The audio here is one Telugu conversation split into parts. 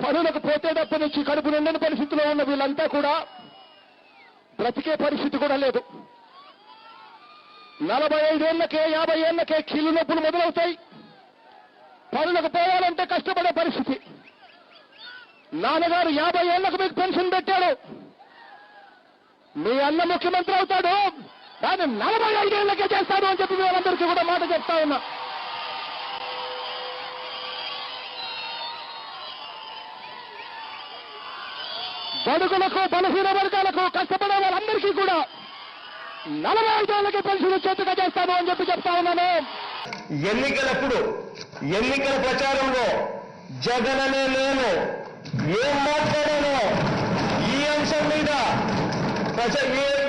పనులకు పోతే తప్ప నుంచి కడుపు నిండని పరిస్థితిలో ఉన్న వీళ్ళంతా కూడా బ్రతికే పరిస్థితి కూడా లేదు. 45 ఏళ్లకే 50 ఏళ్లకే కీళ్ళు నొప్పులు మొదలవుతాయి. పనులకు పోవాలంటే కష్టపడే పరిస్థితి. నాన్నగారు 50 ఏళ్లకు మీకు పెన్షన్ పెట్టాడు. మీ అన్న ముఖ్యమంత్రి అవుతాడు, కానీ 45 ఏళ్లకే చేస్తాడు అని చెప్పి వాళ్ళందరికీ కూడా మాట చెప్తా ఉన్నా. బడుగులకు బలహీన వర్గాలకు కష్టపడే వాళ్ళందరికీ కూడా 45 ఏళ్లకే పెన్షన్ చేతుగా చేస్తాను అని చెప్పి చెప్తా ఉన్నాను. ఎన్నికలప్పుడు ఎన్నికల ప్రచారంలో జగననే నేను ఏం మాట్లాడానో ఈ అంశం మీద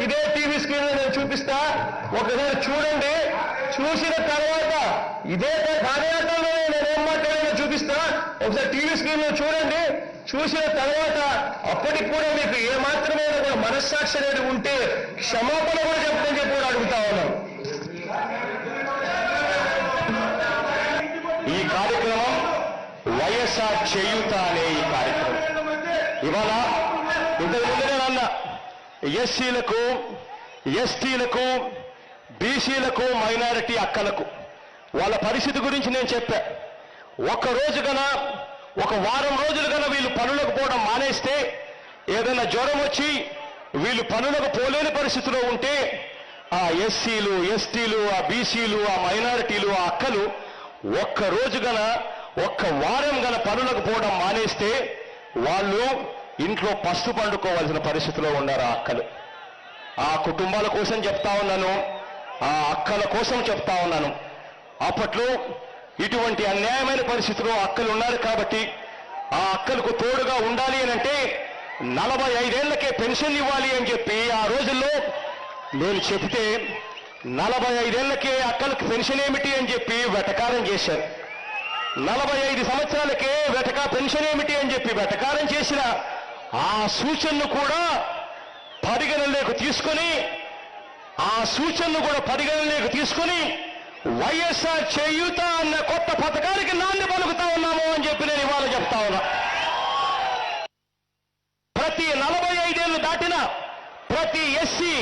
ఇదే టీవీ స్క్రీన్ లో నేను చూపిస్తా, ఒకసారి చూడండి. చూసిన తర్వాత ఇదే పాదయాత్రలో నేను ఏం మాట్లాడానో చూపిస్తా, ఒకసారి టీవీ స్క్రీన్ లో చూడండి. చూసిన తర్వాత అప్పటికి కూడా మీకు ఏమాత్రమైనా కూడా మనస్సాక్షి అనేది ఉంటే క్షమాపణ కూడా చెప్పని చెప్పి కూడా అడుగుతా ఉన్నాను. ఈ కార్యక్రమం వైఎస్ఆర్ చేయూత అనే ఈ కార్యక్రమం ఇవాళ ఇంతకుముందు నేను అన్నా, ఎస్సీలకు, ఎస్టీలకు, బీసీలకు, మైనారిటీ అక్కలకు వాళ్ళ పరిస్థితి గురించి నేను చెప్పా. ఒక్కరోజు కన్నా ఒక వారం రోజులు కన్నా వీళ్ళు పనులకు పోవడం మానేస్తే, ఏదైనా జ్వరం వచ్చి వీళ్ళు పనులకు పోలేని పరిస్థితిలో ఉంటే ఆ ఎస్సీలు, ఎస్టీలు, ఆ బీసీలు, ఆ మైనారిటీలు, ఆ అక్కలు ఒక్క రోజు గన ఒక్క వారం గన పనులకు పోవడం మానేస్తే వాళ్ళు ఇంట్లో పస్తు పండుకోవాల్సిన పరిస్థితిలో ఉన్నారు ఆ అక్కలు. ఆ కుటుంబాల కోసం చెప్తా ఉన్నాను, ఆ అక్కల కోసం చెప్తా ఉన్నాను. అప్పట్లో ఇటువంటి అన్యాయమైన పరిస్థితిలో అక్కలు ఉన్నారు కాబట్టి ఆ అక్కలకు తోడుగా ఉండాలి అని అంటే 45 ఏళ్లకే పెన్షన్ ఇవ్వాలి అని చెప్పి ఆ రోజుల్లో నేను చెప్తే 45 ఏళ్లకే అక్కలకు పెన్షన్ ఏమిటి అని చెప్పి వెటకారం చేశారు. 45 సంవత్సరాలకే పెన్షన్ ఏమిటి అని చెప్పి వెటకారం చేసిన ఆ సూచనను కూడా పరిగణనలోకి తీసుకొని వైఎస్ఆర్ చేయూత అన్న కొత్త పథకానికి నాంది పలుకుతా ఉన్నాము అని చెప్పి నేను ఇవాళ చెప్తా ఉన్నా. ప్రతి 45 ఏళ్లు దాటిన ప్రతి ఎస్సీ,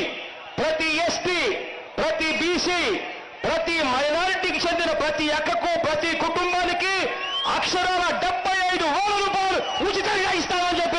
ప్రతి ఎస్టీ, ప్రతి బీసీ, ప్రతి మైనారిటీకి చెందిన ప్రతి అక్కకు, ప్రతి కుటుంబానికి అక్షరాల 75,000 రూపాయలు ఉచితంగా ఇస్తామని చెప్పి